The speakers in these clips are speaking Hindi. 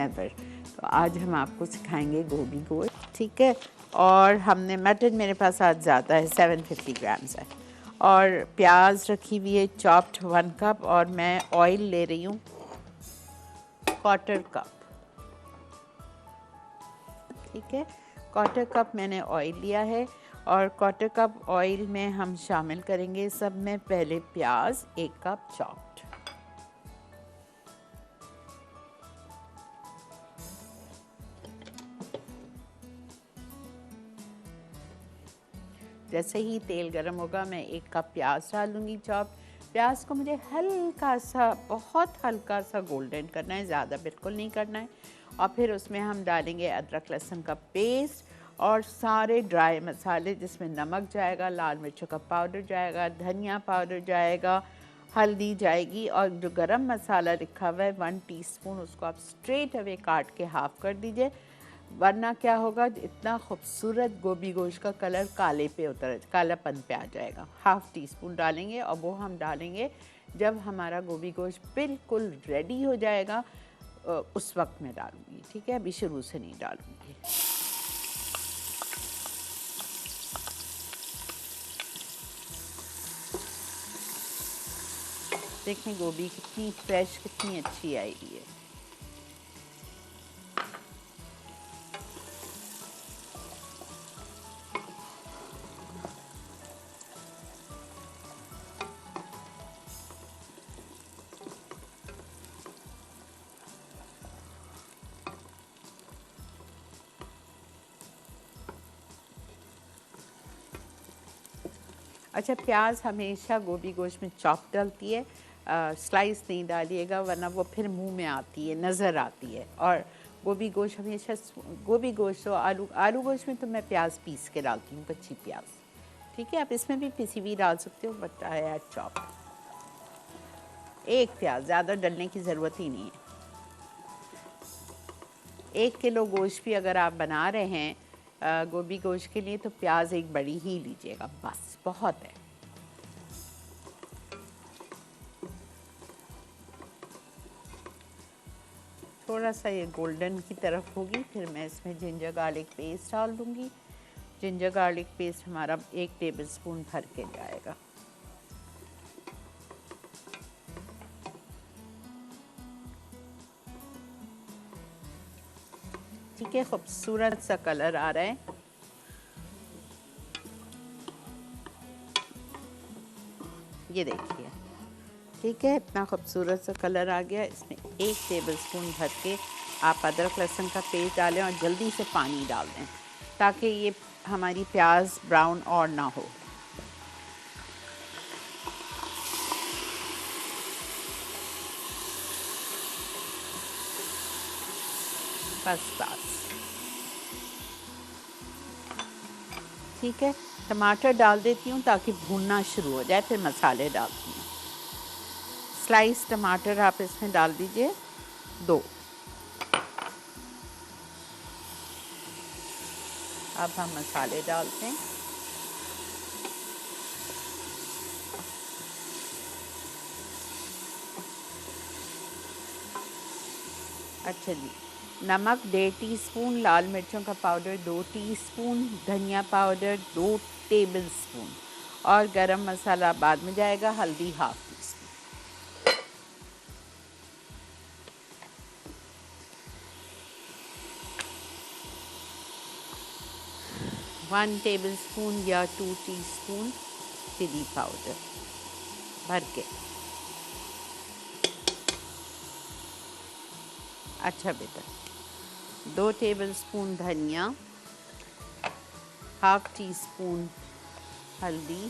नेवर। तो आज हम आपको सिखाएंगे गोभी गोश्त, ठीक है। और हमने मटन मेरे पास आज ज़्यादा है, 750 ग्राम्स है। और प्याज रखी हुई है चॉप्ड 1 कप। और मैं ऑयल ले रही हूँ 1/4 कप, ठीक है। 1/4 कप मैंने ऑयल लिया है। और 1/4 कप ऑयल में हम शामिल करेंगे सब में पहले प्याज 1 कप चॉप्ड। जैसे ही तेल गर्म होगा मैं 1 कप प्याज डाल दूँगी चॉप। प्याज को मुझे हल्का सा, बहुत हल्का सा गोल्डन करना है, ज़्यादा बिल्कुल नहीं करना है। और फिर उसमें हम डालेंगे अदरक लहसुन का पेस्ट और सारे ड्राई मसाले, जिसमें नमक जाएगा, लाल मिर्चों का पाउडर जाएगा, धनिया पाउडर जाएगा, हल्दी जाएगी। और जो गरम मसाला लिखा हुआ है 1 टीस्पून, उसको आप स्ट्रेट अवे काट के हाफ़ कर दीजिए, वरना क्या होगा, इतना खूबसूरत गोभी गोश्त का कलर कालापन पे आ जाएगा। 1/2 टीस्पून डालेंगे और वो हम डालेंगे जब हमारा गोभी गोश्त बिल्कुल रेडी हो जाएगा, उस वक्त मैं डालूंगी, ठीक है। अभी शुरू से नहीं डालूंगी। देखें गोभी कितनी फ्रेश, कितनी अच्छी आई हुई है। अच्छा, प्याज हमेशा गोभी गोश्त में चॉप डलती है, स्लाइस नहीं डालिएगा, वरना वो फिर मुंह में आती है, नज़र आती है। और गोभी गोश्त हमेशा, गोभी गोश्त और आलू गोश्त में तो मैं प्याज पीस के डालती हूँ, कच्ची प्याज, ठीक है। आप इसमें भी पिसी हुई डाल सकते हो, बट आई ऐड चॉप। 1 प्याज, ज़्यादा डलने की ज़रूरत ही नहीं है। 1 किलो गोश्त भी अगर आप बना रहे हैं गोभी गोश्त के लिए, तो प्याज 1 बड़ी ही लीजिएगा, बस बहुत है। थोड़ा सा ये गोल्डन की तरफ होगी, फिर मैं इसमें जिंजर गार्लिक पेस्ट डाल दूंगी। जिंजर गार्लिक पेस्ट हमारा 1 टेबलस्पून भर के जाएगा। ठीक है, खूबसूरत सा कलर आ रहा है। ये देखिए, ठीक है, इतना खूबसूरत सा कलर आ गया। इसमें 1 टेबलस्पून भर के आप अदरक लहसुन का पेस्ट डालें और जल्दी से पानी डाल दें, ताकि ये हमारी प्याज ब्राउन और ना हो। बस ठीक है। टमाटर डाल देती हूँ ताकि भूनना शुरू हो जाए, फिर मसाले डालती हूँ। स्लाइस टमाटर आप इसमें डाल दीजिए 2। अब हम मसाले डालते हैं। अच्छा जी, नमक 1.5 टीस्पून, लाल मिर्चों का पाउडर 2 टीस्पून, धनिया पाउडर 2 टेबलस्पून, और गरम मसाला बाद में जाएगा, हल्दी 1/2 टीस्पून। 1 टेबलस्पून या 2 टीस्पून चिली पाउडर भर के। अच्छा बेटा, 2 टेबलस्पून धनिया, 1/2 टीस्पून हल्दी,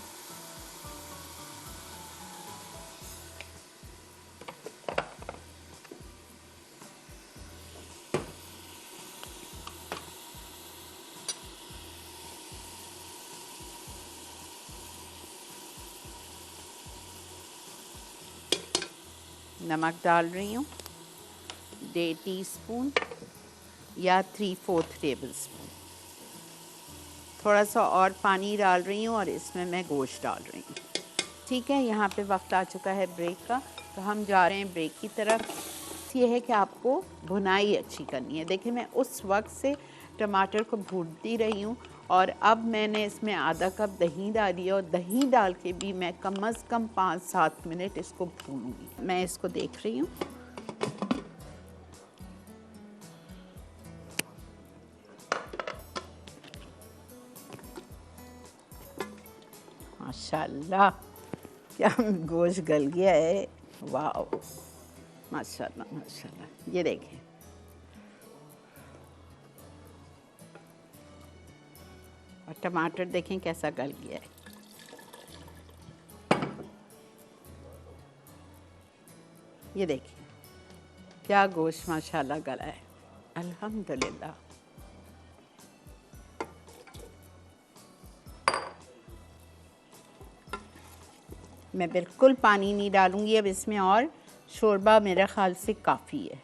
नमक डाल रही हूँ 1.5 टीस्पून या 3/4 टेबलस्पून। थोड़ा सा और पानी डाल रही हूँ और इसमें मैं गोश्त डाल रही हूँ। ठीक है, यहाँ पे वक्त आ चुका है ब्रेक का, तो हम जा रहे हैं ब्रेक की तरफ। बस ये है कि आपको भुनाई अच्छी करनी है। देखिए मैं उस वक्त से टमाटर को भूनती रही हूँ और अब मैंने इसमें आधा कप दही डाली है और दही डाल के भी मैं कम से कम 5-7 मिनट इसको भूनूंगी। मैं इसको देख रही हूँ। माशाल्लाह क्या गोश्त गल गया है, वाह माशाल्लाह माशाल्लाह। ये देखें और टमाटर देखें कैसा गल गया है। ये देखिए क्या गोश्त माशाल्लाह गला है, अल्हम्दुलिल्लाह। मैं बिल्कुल पानी नहीं डालूंगी अब इसमें और शोरबा मेरे ख्याल से काफ़ी है।